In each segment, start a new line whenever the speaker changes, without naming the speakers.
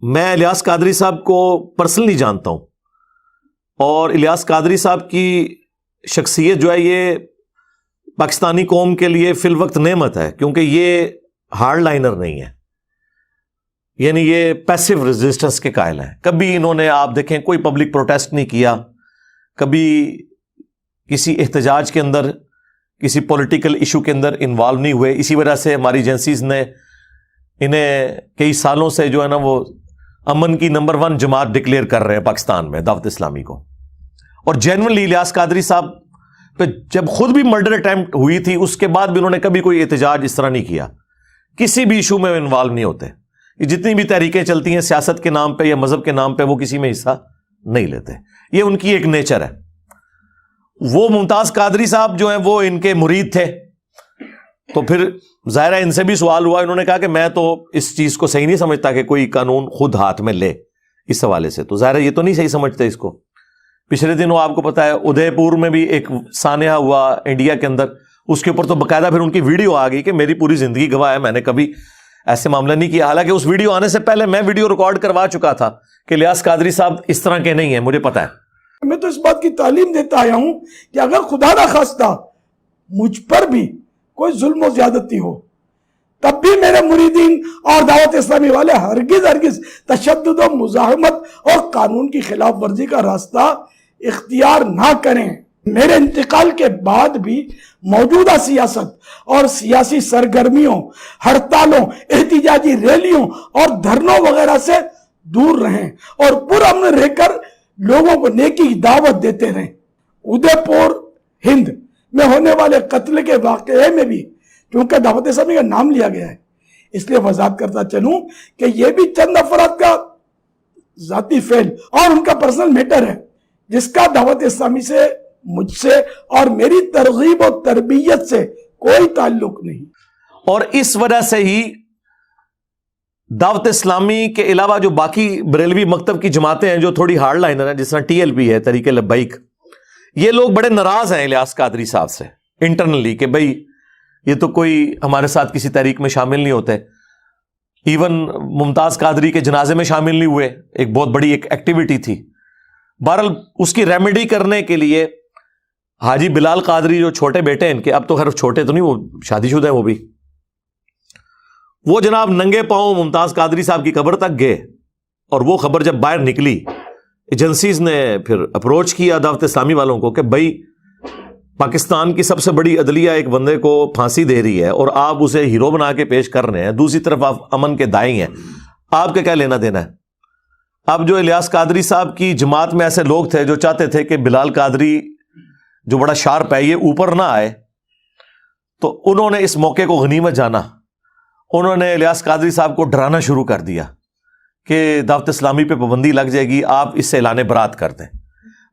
میں الیاس قادری صاحب کو پرسنلی جانتا ہوں، اور الیاس قادری صاحب کی شخصیت جو ہے یہ پاکستانی قوم کے لیے فی الوقت نعمت ہے، کیونکہ یہ ہارڈ لائنر نہیں ہے، یعنی یہ پیسو ریزسٹنس کے قائل ہیں۔ کبھی انہوں نے آپ دیکھیں کوئی پبلک پروٹیسٹ نہیں کیا، کبھی کسی احتجاج کے اندر، کسی پولیٹیکل ایشو کے اندر انوالو نہیں ہوئے۔ اسی وجہ سے ہماری ایجنسیز نے انہیں کئی سالوں سے جو ہے نا وہ امن کی نمبر 1 جماعت ڈکلیئر کر رہے ہیں پاکستان میں، دعوت اسلامی کو۔ اور جینوئنلی الیاس قادری صاحب پہ جب خود بھی مرڈر اٹیمپٹ ہوئی تھی، اس کے بعد بھی انہوں نے کبھی کوئی احتجاج اس طرح نہیں کیا، کسی بھی ایشو میں انوالو نہیں ہوتے۔ یہ جتنی بھی تحریکیں چلتی ہیں سیاست کے نام پہ یا مذہب کے نام پہ، وہ کسی میں حصہ نہیں لیتے، یہ ان کی ایک نیچر ہے۔ وہ ممتاز قادری صاحب جو ہیں وہ ان کے مرید تھے، تو پھر ظاہر ہے ان سے بھی سوال ہوا، انہوں نے کہا کہ میں تو اس چیز کو صحیح نہیں سمجھتا کہ کوئی قانون خود ہاتھ میں لے اس حوالے سے، تو ظاہر ہے یہ تو نہیں صحیح سمجھتے اس کو۔ پچھلے دنوں آپ کو پتا ہے ادے پور میں بھی ایک سانحہ ہوا انڈیا کے اندر، اس کے اوپر تو باقاعدہ پھر ان کی ویڈیو آ گئی کہ میری پوری زندگی گواہ ہے، میں نے کبھی ایسے معاملہ نہیں کیا۔ حالانکہ اس ویڈیو آنے سے پہلے میں ویڈیو ریکارڈ کروا چکا تھا کہ الیاس قادری صاحب اس طرح کے نہیں ہیں، مجھے پتا ہے۔
میں تو اس بات کی تعلیم دیتا آیا ہوں کہ اگر خدا نہ خواستہ مجھ پر بھی کوئی ظلم و زیادتی ہو، تب بھی میرے مریدین اور دعوت اسلامی والے ہرگز تشدد و مزاحمت اور قانون کی خلاف ورزی کا راستہ اختیار نہ کریں۔ میرے انتقال کے بعد بھی موجودہ سیاست اور سیاسی سرگرمیوں، ہڑتالوں، احتجاجی ریلیوں اور دھرنوں وغیرہ سے دور رہیں اور پرامن رہ کر لوگوں کو نیکی کی دعوت دیتے رہیں۔ ادے پور ہند میں ہونے والے قتل کے واقعے میں بھی کیونکہ دعوت اسلامی کا نام لیا گیا ہے، اس لیے وضاحت کرتا چلوں کہ یہ بھی چند افراد کا ذاتی فعل اور ان کا پرسنل میٹر ہے، جس کا دعوت اسلامی سے، مجھ سے اور میری ترغیب و تربیت سے کوئی تعلق نہیں۔
اور اس وجہ سے ہی دعوت اسلامی کے علاوہ جو باقی بریلوی مکتب کی جماعتیں ہیں جو تھوڑی ہارڈ لائنر ہیں، جس طرح TLP ہے، تحریک لبیک، یہ لوگ بڑے ناراض ہیں الیاس قادری صاحب سے انٹرنلی کہ بھئی یہ تو کوئی ہمارے ساتھ کسی تحریک میں شامل نہیں ہوتے۔ ایون ممتاز قادری کے جنازے میں شامل نہیں ہوئے، ایک بہت بڑی ایک ایکٹیویٹی تھی۔ بہرحال اس کی ریمیڈی کرنے کے لیے حاجی بلال قادری جو چھوٹے بیٹے ہیں ان کے، اب تو خیر چھوٹے تو نہیں، وہ شادی شدہ ہیں وہ بھی، وہ جناب ننگے پاؤں ممتاز قادری صاحب کی قبر تک گئے، اور وہ خبر جب باہر نکلی، ایجنسیز نے پھر اپروچ کیا دعوت اسلامی والوں کو کہ بھائی پاکستان کی سب سے بڑی عدلیہ ایک بندے کو پھانسی دے رہی ہے اور آپ اسے ہیرو بنا کے پیش کر رہے ہیں، دوسری طرف آپ امن کے دائی ہیں، آپ کے کیا لینا دینا ہے؟ اب جو الیاس قادری صاحب کی جماعت میں ایسے لوگ تھے جو چاہتے تھے کہ بلال قادری جو بڑا شارپ ہے یہ اوپر نہ آئے، تو انہوں نے اس موقع کو غنیمت جانا، انہوں نے الیاس قادری صاحب کو ڈرانا شروع کر دیا کہ دعوت اسلامی پہ پابندی لگ جائے گی، آپ اس سے اعلان برات کر دیں۔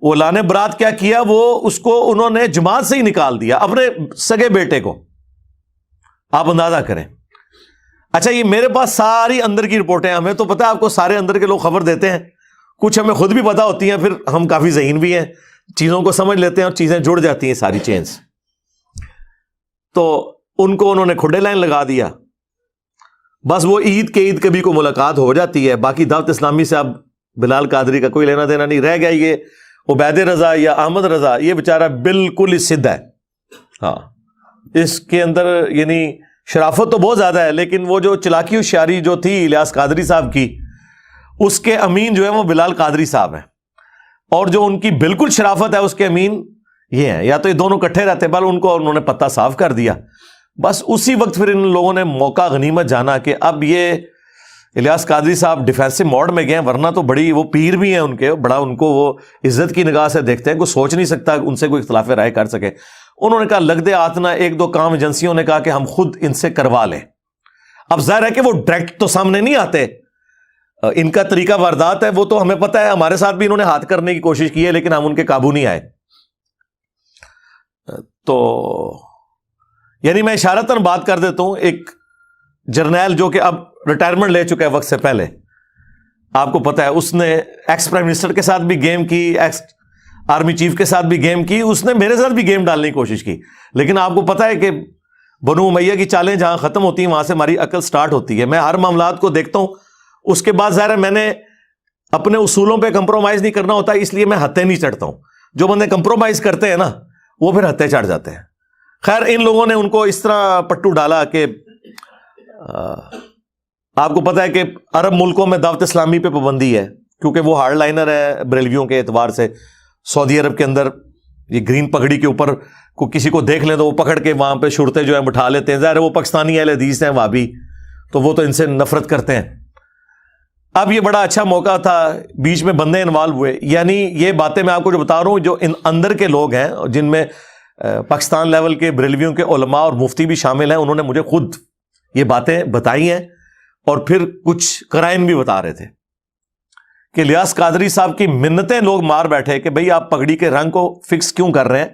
وہ اعلان برات کیا کیا، وہ اس کو انہوں نے جماعت سے ہی نکال دیا، اپنے سگے بیٹے کو، آپ اندازہ کریں۔ اچھا یہ میرے پاس ساری اندر کی رپورٹیں، ہمیں تو پتہ ہے آپ کو سارے اندر کے لوگ خبر دیتے ہیں، کچھ ہمیں خود بھی پتہ ہوتی ہیں، پھر ہم کافی ذہین بھی ہیں، چیزوں کو سمجھ لیتے ہیں اور چیزیں جڑ جاتی ہیں ساری چینز۔ تو ان کو انہوں نے کھڈے لائن لگا دیا، بس وہ عید کے عید کبھی کو ملاقات ہو جاتی ہے، باقی دعوت اسلامی سے اب بلال قادری کا کوئی لینا دینا نہیں رہ گیا۔ یہ عبید رضا یا احمد رضا، یہ بیچارہ بالکل ہی سدھ ہے، ہاں اس کے اندر یعنی شرافت تو بہت زیادہ ہے، لیکن وہ جو چلاکی ہوشیاری جو تھی الیاس قادری صاحب کی، اس کے امین جو ہے وہ بلال قادری صاحب ہیں، اور جو ان کی بالکل شرافت ہے اس کے امین یہ ہیں، یا تو یہ دونوں کٹھے رہتے، بل ان کو انہوں نے پتہ صاف کر دیا۔ بس اسی وقت پھر ان لوگوں نے موقع غنیمت جانا کہ اب یہ الیاس قادری صاحب ڈیفینسو موڈ میں گئے، ورنہ تو بڑی وہ پیر بھی ہیں ان کے، بڑا ان کو وہ عزت کی نگاہ سے دیکھتے ہیں، کوئی سوچ نہیں سکتا ان سے کوئی اختلاف رائے کر سکے۔ انہوں نے کہا لگ دے آتنا، ایک دو کام ایجنسیوں نے کہا کہ ہم خود ان سے کروا لیں۔ اب ظاہر ہے کہ وہ ڈائریکٹ تو سامنے نہیں آتے، ان کا طریقہ واردات ہے، وہ تو ہمیں پتہ ہے، ہمارے ساتھ بھی انہوں نے ہاتھ کرنے کی کوشش کی ہے، لیکن ہم ان کے قابو نہیں آئے۔ تو یعنی میں اشارتاً بات کر دیتا ہوں، ایک جرنیل جو کہ اب ریٹائرمنٹ لے چکا ہے وقت سے پہلے، آپ کو پتہ ہے اس نے ایکس پرائم منسٹر کے ساتھ بھی گیم کی، ایکس آرمی چیف کے ساتھ بھی گیم کی، اس نے میرے ساتھ بھی گیم ڈالنے کی کوشش کی، لیکن آپ کو پتہ ہے کہ بنو امیہ کی چالیں جہاں ختم ہوتی ہیں وہاں سے ہماری عقل سٹارٹ ہوتی ہے۔ میں ہر معاملات کو دیکھتا ہوں اس کے بعد ظاہر ہے میں نے اپنے اصولوں پہ کمپرومائز نہیں کرنا ہوتا، اس لیے میں ہتھے نہیں چڑھتا ہوں. جو بندے کمپرومائز کرتے ہیں نا وہ پھر ہتھے چڑھ جاتے ہیں. خیر ان لوگوں نے ان کو اس طرح پٹو ڈالا کہ آپ کو پتا ہے کہ عرب ملکوں میں دعوت اسلامی پہ پابندی ہے کیونکہ وہ ہارڈ لائنر ہے بریلویوں کے اعتبار سے. سعودی عرب کے اندر یہ گرین پگڑی کے اوپر کو کسی کو دیکھ لیں تو وہ پکڑ کے وہاں پہ شرطے جو ہیں بٹھا لیتے ہیں. ظاہر ہے وہ پاکستانی اہل حدیث ہیں وہابی، تو وہ تو ان سے نفرت کرتے ہیں. اب یہ بڑا اچھا موقع تھا، بیچ میں بندے انوالو ہوئے. یعنی یہ باتیں میں آپ کو جو بتا رہا ہوں جو اندر کے لوگ ہیں جن میں پاکستان لیول کے بریلویوں کے علماء اور مفتی بھی شامل ہیں، انہوں نے مجھے خود یہ باتیں بتائی ہیں اور پھر کچھ قرائن بھی بتا رہے تھے کہ الیاس قادری صاحب کی منتیں لوگ مار بیٹھے کہ بھئی آپ پگڑی کے رنگ کو فکس کیوں کر رہے ہیں؟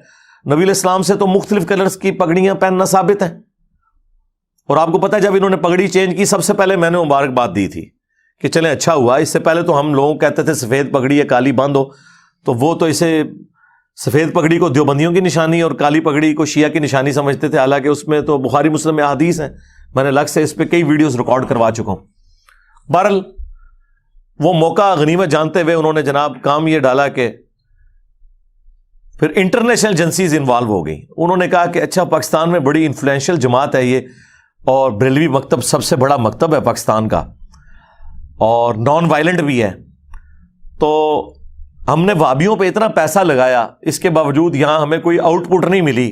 نبی علیہ السلام سے تو مختلف کلرز کی پگڑیاں پہننا ثابت ہے. اور آپ کو پتہ ہے جب انہوں نے پگڑی چینج کی سب سے پہلے میں نے مبارکباد دی تھی کہ چلیں اچھا ہوا. اس سے پہلے تو ہم لوگوں کہتے تھے سفید پگڑی ہے کالی بند ہو، تو وہ تو اسے سفید پگڑی کو دیوبندیوں کی نشانی اور کالی پگڑی کو شیعہ کی نشانی سمجھتے تھے، حالانکہ اس میں تو بخاری مسلم میں احادیث ہیں. میں نے الگ سے اس پہ کئی ویڈیوز ریکارڈ کروا چکا ہوں. بہرحال وہ موقع غنیمت جانتے ہوئے انہوں نے جناب کام یہ ڈالا کہ پھر انٹرنیشنل ایجنسیز انوالو ہو گئی. انہوں نے کہا کہ اچھا پاکستان میں بڑی انفلوئنشل جماعت ہے یہ، اور بریلوی مکتب سب سے بڑا مکتب ہے پاکستان کا اور نان وائلنٹ بھی ہے، تو ہم نے وہابیوں پہ اتنا پیسہ لگایا، اس کے باوجود یہاں ہمیں کوئی آؤٹ پٹ نہیں ملی.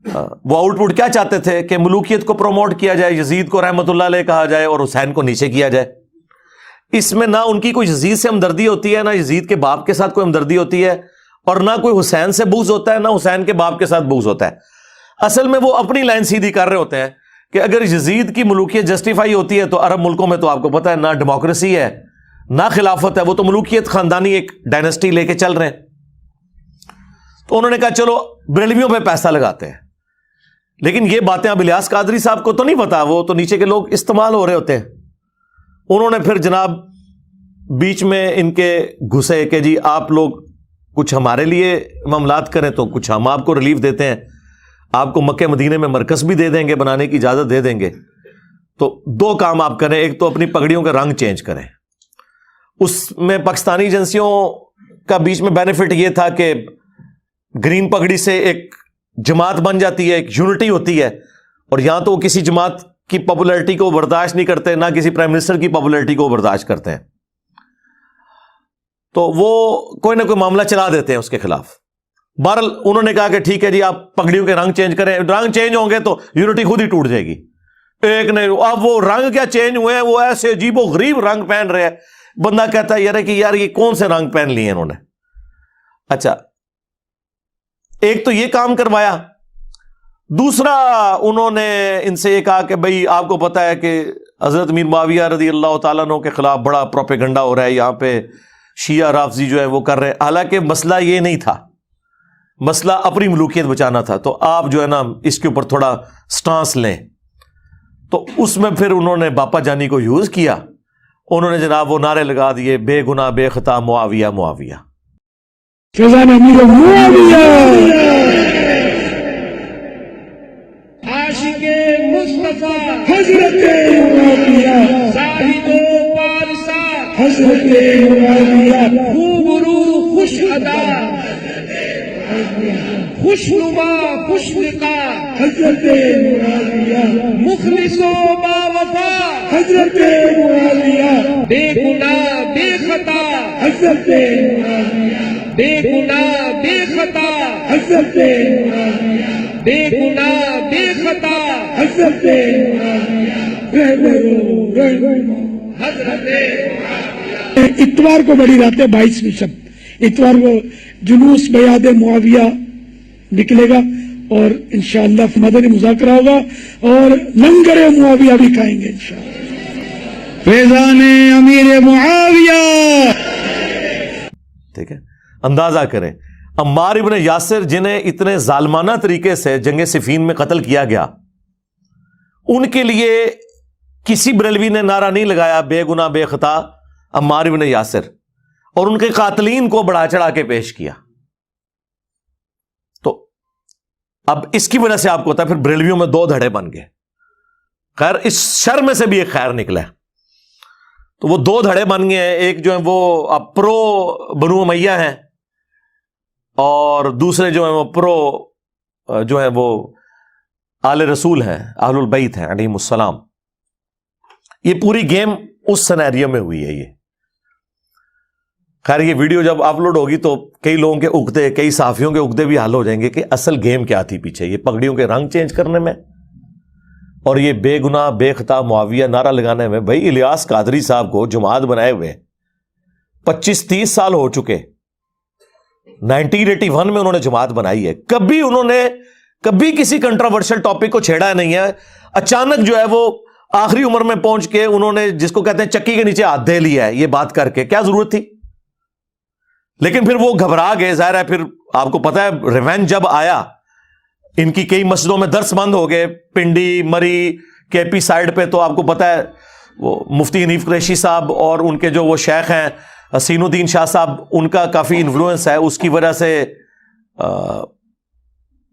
وہ آؤٹ پٹ کیا چاہتے تھے کہ ملوکیت کو پروموٹ کیا جائے، یزید کو رحمت اللہ علیہ کہا جائے اور حسین کو نیچے کیا جائے. اس میں نہ ان کی کوئی یزید سے ہمدردی ہوتی ہے، نہ یزید کے باپ کے ساتھ کوئی ہمدردی ہوتی ہے، اور نہ کوئی حسین سے بغض ہوتا ہے، نہ حسین کے باپ کے ساتھ بغض ہوتا ہے. اصل میں وہ اپنی لائن سیدھی کر رہے ہوتے ہیں کہ اگر یزید کی ملوکیت جسٹیفائی ہوتی ہے تو عرب ملکوں میں تو آپ کو پتہ ہے نہ ڈیموکریسی ہے نہ خلافت ہے، وہ تو ملوکیت خاندانی ایک ڈائنسٹی لے کے چل رہے ہیں. تو انہوں نے کہا چلو بریلویوں پہ پیسہ لگاتے ہیں. لیکن یہ باتیں اب الیاس قادری صاحب کو تو نہیں پتا، وہ تو نیچے کے لوگ استعمال ہو رہے ہوتے ہیں. انہوں نے پھر جناب بیچ میں ان کے گھسے کہ جی آپ لوگ کچھ ہمارے لیے معاملات کریں تو کچھ ہم آپ کو ریلیف دیتے ہیں، آپ کو مکہ مدینے میں مرکز بھی دے دیں گے، بنانے کی اجازت دے دیں گے. تو دو کام آپ کریں، ایک تو اپنی پگڑیوں کا رنگ چینج کریں. اس میں پاکستانی ایجنسیوں کا بیچ میں بینیفٹ یہ تھا کہ گرین پگڑی سے ایک جماعت بن جاتی ہے، ایک یونٹی ہوتی ہے، اور یہاں تو وہ کسی جماعت کی پاپولرٹی کو برداشت نہیں کرتے، نہ کسی پرائم منسٹر کی پاپولرٹی کو برداشت کرتے ہیں، تو وہ کوئی نہ کوئی معاملہ چلا دیتے ہیں اس کے خلاف. بہرحال انہوں نے کہا کہ ٹھیک ہے جی آپ پگڑیوں کے رنگ چینج کریں، رنگ چینج ہوں گے تو یونٹی خود ہی ٹوٹ جائے گی. ایک نہیں، اب وہ رنگ کیا چینج ہوئے ہیں، وہ ایسے عجیب و غریب رنگ پہن رہے ہیں، بندہ کہتا ہے یار یہ کون سے رنگ پہن لیے انہوں نے. اچھا ایک تو یہ کام کروایا. دوسرا انہوں نے ان سے یہ کہا کہ بھئی آپ کو پتا ہے کہ حضرت امیر معاویہ رضی اللہ تعالیٰ عنہ کے خلاف بڑا پروپیگنڈا ہو رہا ہے یہاں پہ، شیعہ رافضی جو ہے وہ کر رہے ہیں. حالانکہ مسئلہ یہ نہیں تھا، مسئلہ اپنی ملوکیت بچانا تھا. تو آپ جو ہے نا اس کے اوپر تھوڑا سٹانس لیں. تو اس میں پھر انہوں نے باپا جانی کو یوز کیا. انہوں نے جناب وہ نعرے لگا دیے بے گناہ بے خطا معاویہ معاویہ.
فیضان امیر معاویہ،
عاشق مصطفیٰ
حضرت معاویہ،
زاہد و پارسا
حضرت معاویہ،
خوبرو خوش ادا خوش نما خوش لقا
حضرت معاویہ،
مخلص و باوفا
حضرت معاویہ،
بے گناہ بے خطا
حضرت معاویہ،
بے گناہ بے خطا
حضرت معاویہ،
بے گناہ بے خطا
حضرت
حضرت.
اتوار کو بڑی رات ہے 22ویں شب، اتوار کو جلوس بیعت معاویہ نکلے گا اور انشاءاللہ مدنی مذاکرہ ہوگا اور لنگر معاویہ بھی کھائیں گے انشاءاللہ. فیضان امیر معاویہ.
ٹھیک ہے، اندازہ کریں عمار ابن یاسر جنہیں اتنے ظالمانہ طریقے سے جنگ صفین میں قتل کیا گیا، ان کے لیے کسی بریلوی نے نعرہ نہیں لگایا بے گناہ بے خطا عمار ابن یاسر، اور ان کے قاتلین کو بڑھا چڑھا کے پیش کیا. تو اب اس کی وجہ سے آپ کو ہوتا ہے پھر بریلویوں میں دو دھڑے بن گئے. خیر اس شر میں سے بھی ایک خیر نکلا ہے. تو وہ دو دھڑے بن گئے ہیں. ایک جو ہے وہ پرو بنو امیہ ہیں اور دوسرے جو ہیں وہ پرو جو ہے وہ آل رسول ہیں, اہل البیت ہیں علیہم السلام. یہ پوری گیم اس سینیریو میں ہوئی ہے. یہ خیر یہ ویڈیو جب اپلوڈ ہوگی تو کئی لوگوں کے عقدے, کئی صحافیوں کے عقدے بھی حل ہو جائیں گے کہ اصل گیم کیا تھی پیچھے. یہ پگڑیوں کے رنگ چینج کرنے میں اور یہ بے گناہ بے خطا معاویہ نعرہ لگانے میں. بھائی الیاس قادری صاحب کو جماعت بنائے ہوئے 25-30 سال ہو چکے. 1981 میں انہوں نے جماعت بنائی ہے. کبھی انہوں نے کبھی کسی کنٹراورشل ٹاپک کو چھیڑا نہیں ہے. اچانک جو ہے وہ آخری عمر میں پہنچ کے انہوں نے جس کو کہتے ہیں چکی کے نیچے ہاتھ دے لیا ہے. یہ بات کر کے کیا ضرورت تھی؟ لیکن پھر وہ گھبرا گئے. ظاہر ہے پھر آپ کو پتا ہے ریونج جب آیا, ان کی کئی مسجدوں میں درس بند ہو گئے, پنڈی مری کے پی سائڈ پہ. تو آپ کو پتا ہے وہ مفتی حنیف قریشی صاحب اور ان کے جو وہ شیخ ہیں حسین الدین شاہ صاحب, ان کا کافی انفلوئنس ہے. اس کی وجہ سے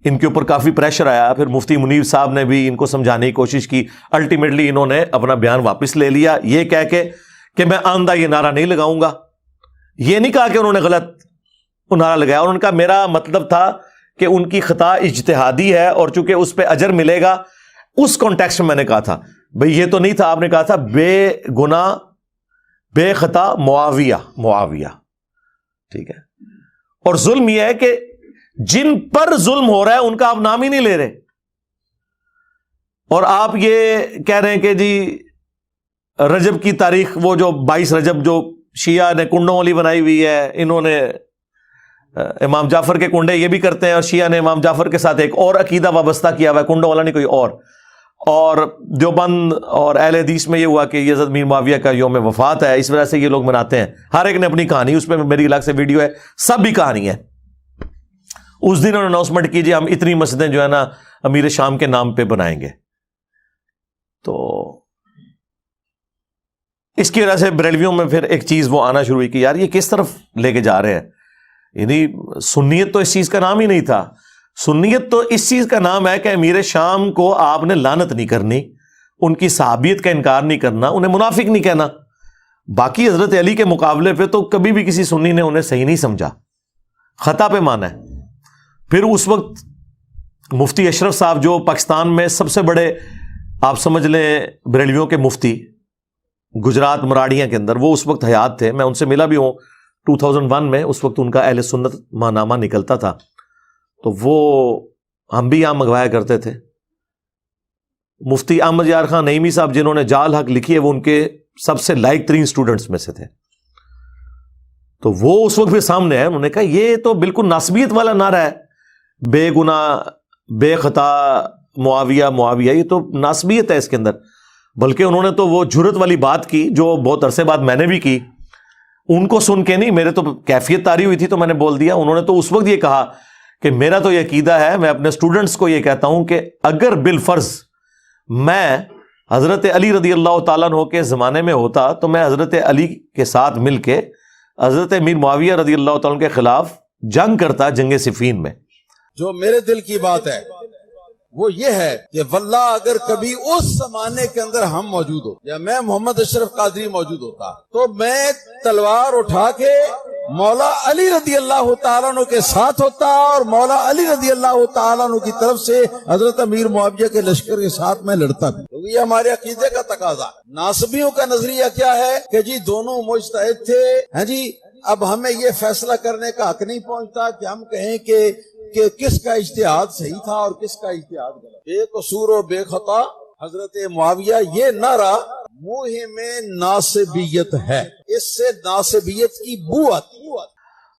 ان کے اوپر کافی پریشر آیا. پھر مفتی منیر صاحب نے بھی ان کو سمجھانے کی کوشش کی. الٹیمیٹلی انہوں نے اپنا بیان واپس لے لیا, یہ کہہ کے کہ میں آندہ یہ نعرہ نہیں لگاؤں گا. یہ نہیں کہا کہ انہوں نے غلط نعرہ لگایا, اور ان کا میرا مطلب تھا کہ ان کی خطا اجتہادی ہے اور چونکہ اس پہ اجر ملے گا اس کانٹیکسٹ میں نے کہا تھا. بھئی یہ تو نہیں تھا, آپ نے کہا تھا بے گناہ بے خطا معاویہ. ٹھیک ہے. اور ظلم یہ ہے کہ جن پر ظلم ہو رہا ہے ان کا آپ نام ہی نہیں لے رہے, اور آپ یہ کہہ رہے ہیں کہ جی رجب کی تاریخ وہ جو 22 رجب جو شیعہ نے کنڈوں والی بنائی ہوئی ہے, انہوں نے امام جعفر کے کنڈے یہ بھی کرتے ہیں, اور شیعہ نے امام جعفر کے ساتھ ایک اور عقیدہ وابستہ کیا ہوا ہے, کنڈوں والا نہیں کوئی اور دیوبند اور اہل حدیث میں یہ ہوا کہ یزید میر معاویہ کا یوم وفات ہے, اس وجہ سے یہ لوگ مناتے ہیں. ہر ایک نے اپنی کہانی, اس پہ میری الگ سے ویڈیو ہے, سب بھی کہانی ہے. اس دن انہوں نے اناؤنسمنٹ کیجیے ہم اتنی مسجدیں جو ہے نا امیر شام کے نام پہ بنائیں گے. تو اس کی وجہ سے بریلویوں میں پھر ایک چیز وہ آنا شروع ہوئی کہ یار یہ کس طرف لے کے جا رہے ہیں. یعنی سنیت تو اس چیز کا نام ہی نہیں تھا. سنیت تو اس چیز کا نام ہے کہ امیر شام کو آپ نے لعنت نہیں کرنی, ان کی صحابیت کا انکار نہیں کرنا, انہیں منافق نہیں کہنا. باقی حضرت علی کے مقابلے پہ تو کبھی بھی کسی سنی نے انہیں صحیح نہیں سمجھا, خطا پہ مانا ہے. پھر اس وقت مفتی اشرف صاحب جو پاکستان میں سب سے بڑے آپ سمجھ لیں بریلویوں کے مفتی گجرات مراڑیاں کے اندر, وہ اس وقت حیات تھے. میں ان سے ملا بھی ہوں 2001 میں, اس وقت ان کا اہل سنت ماہنامہ نکلتا تھا, تو وہ ہم بھی یہاں منگوایا کرتے تھے. مفتی احمد یار خان نعیمی صاحب جنہوں نے جال حق لکھی ہے, وہ ان کے سب سے لائق ترین سٹوڈنٹس میں سے تھے. تو وہ اس وقت بھی سامنے ہے, انہوں نے کہا یہ تو بالکل ناسبیت والا نعرہ ہے, بے گناہ بے خطا معاویہ, یہ تو ناسبیت ہے اس کے اندر. بلکہ انہوں نے تو وہ جرت والی بات کی جو بہت عرصے بعد میں نے بھی کی, ان کو سن کے نہیں, میرے تو کیفیت تاری ہوئی تھی تو میں نے بول دیا. انہوں نے تو اس وقت یہ کہا کہ میرا تو یہ عقیدہ ہے, میں اپنے اسٹوڈنٹس کو یہ کہتا ہوں کہ اگر بالفرض میں حضرت علی رضی اللہ تعالیٰ عنہ کے زمانے میں ہوتا تو میں حضرت علی کے ساتھ مل کے حضرت امیر معاویہ رضی اللہ تعالیٰ عنہ کے خلاف جنگ کرتا جنگ صفین میں.
جو میرے دل کی بات ہے وہ یہ ہے کہ واللہ اگر کبھی اس زمانے کے اندر ہم موجود ہو یا میں محمد اشرف قادری موجود ہوتا تو میں تلوار اٹھا کے مولا علی رضی اللہ تعالیٰ عنہ کے ساتھ ہوتا, اور مولا علی رضی اللہ تعالیٰ عنہ کی طرف سے حضرت امیر معاویہ کے لشکر کے ساتھ میں لڑتا بھی. تو یہ ہمارے عقیدے کا تقاضا. ناصبیوں کا نظریہ کیا ہے کہ جی دونوں مجتہد تھے, ہاں جی اب ہمیں یہ فیصلہ کرنے کا حق نہیں پہنچتا کہ ہم کہیں کہ کس کا اجتہاد صحیح تھا اور کس کا اجتہاد غلط. بے قصور و بے خطا حضرت معاویہ, یہ نعرہ موہم ناصبیت ہے. اس سے ناصبیت کی بو آتی.